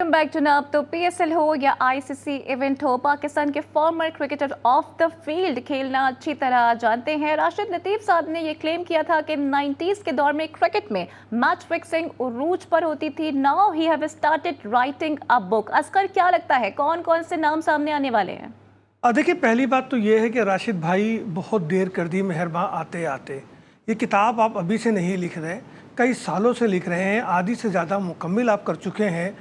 Welcome back जनाब। तो PSL हो या आईसीसी इवेंट हो, पाकिस्तान के farmer cricketer of the field खेलना अच्छी तरह जानते हैं। राशिद लतीफ़ साहब ने ये क्लेम किया था कि 90s के दौर में क्रिकेट में मैच फिक्सिंग उरूज पर होती थी। Now he have started writing a book. Asghar, क्या लगता है कौन कौन से नाम सामने आने वाले हैं? देखिए, पहली बात तो ये है कि राशिद भाई बहुत देर कर दी मेहरबान आते आते। ये किताब आप अभी से नहीं लिख रहे, कई सालों से लिख रहे हैं, आधी से ज़्यादा मुकम्मल आप कर चुके हैं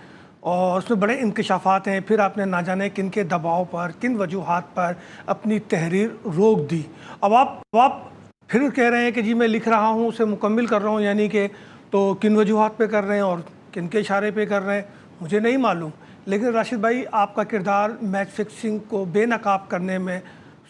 और उसमें बड़े इंकशाफात हैं। फिर आपने ना जाने किन के दबाव पर, किन वजूहात पर अपनी तहरीर रोक दी। अब आप फिर कह रहे हैं कि जी मैं लिख रहा हूँ, उसे मुकम्मल कर रहा हूँ, यानी कि तो किन वजूहात पे कर रहे हैं और किन के इशारे पे कर रहे हैं मुझे नहीं मालूम। लेकिन राशिद भाई, आपका किरदार मैच फिक्सिंग को बेनकाब करने में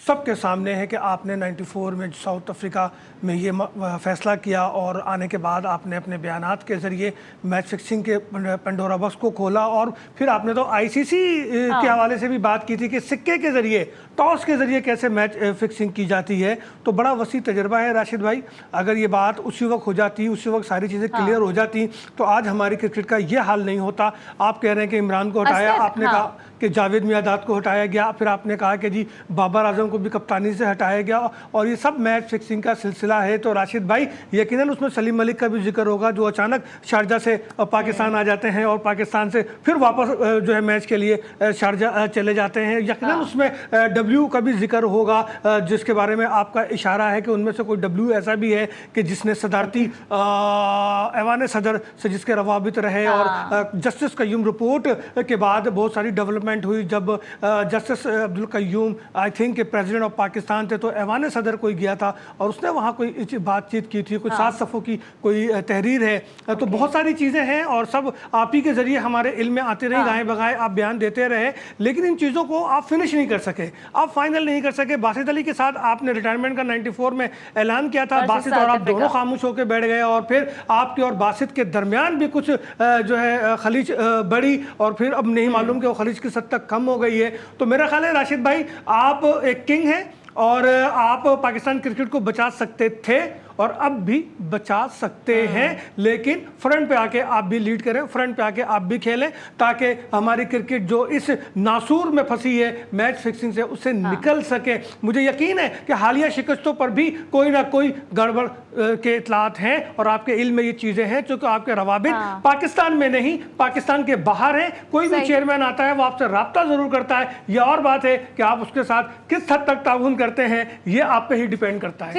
सबके सामने है कि आपने 94 में साउथ अफ्रीका में ये फ़ैसला किया और आने के बाद आपने अपने बयानात के ज़रिए मैच फिक्सिंग के पंडोरा बॉक्स को खोला। और फिर आपने तो आईसीसी के हवाले से भी बात की थी कि सिक्के के ज़रिए, टॉस के ज़रिए कैसे मैच फिक्सिंग की जाती है। तो बड़ा वसी तजर्बा है राशिद भाई। अगर ये बात उसी वक्त हो जाती, उसी वक्त सारी चीज़ें क्लियर हो जाती, तो आज हमारी क्रिकेट का ये हाल नहीं होता। आप कह रहे हैं कि इमरान को हटाया, आपने कहा कि जावेद मियादाद को हटाया गया, फिर आपने कहा कि जी बाबर आजम को भी कप्तानी से हटाया गया, और ये सब मैच फिक्सिंग का सिलसिला है। तो राशिद भाई, यकीनन उसमें सलीम मलिक का भी जिक्र होगा जो अचानक शारजा से पाकिस्तान आ जाते हैं और पाकिस्तान से फिर वापस जो है मैच के लिए शारजा चले जाते हैं। यकीनन उसमें डब्ल्यू का भी जिक्र होगा, जिसके बारे में आपका इशारा है कि उनमें से कोई डब्ल्यू ऐसा भी है कि जिसने सदारती ऐवान सदर से जिसके रवाबित रहे। और जस्टिस कय्यूम रिपोर्ट के बाद बहुत सारी डेवलपमेंट हुई। जब justice Abdul Qayyum I think president of Pakistan थे, तो ऐवान सदर कोई गया था और उसने वहाँ कोई बातचीत की थी, कुछ 7 सफ़ों की कोई तहरीर है। तो बहुत सारी चीज़ें हैं और सब आप ही के ज़रिए हमारे इल्म में आते रहे, गाए बगाए आप बयान देते रहे, लेकिन इन चीज़ों को आप फिनिश नहीं कर सके, आप फाइनल नहीं कर सके। बासित अली के साथ आपने रिटायरमेंट का 94 में ऐलान किया था, बासित और आप दोनों खामोश होकर बैठ गए और फिर आपके और बासित के दरमियान भी कुछ जो है खलीज बढ़ी और फिर अब नहीं मालूम कि वो खलीज की सद तक कम हो गई है। तो मेरा ख्याल है राशिद भाई, आप एक किंग हैं और आप पाकिस्तान क्रिकेट को बचा सकते थे और अब भी बचा सकते हैं, लेकिन फ्रंट पे आके आप भी लीड करें, फ्रंट पे आके आप भी खेलें, ताकि हमारी क्रिकेट जो इस नासूर में फंसी है मैच फिक्सिंग से, उससे निकल सके। मुझे यकीन है कि हालिया शिकस्तों पर भी कोई ना कोई गड़बड़ के इतलात हैं और आपके इल्म में ये चीज़ें हैं, चूँकि आपके रवाबित पाकिस्तान में नहीं, पाकिस्तान के बाहर हैं। कोई भी चेयरमैन आता है वो आपसे रब्ता ज़रूर करता है, यह और बात है कि आप उसके साथ किस हद तक ताउन करते हैं, ये आप पे ही डिपेंड करता है।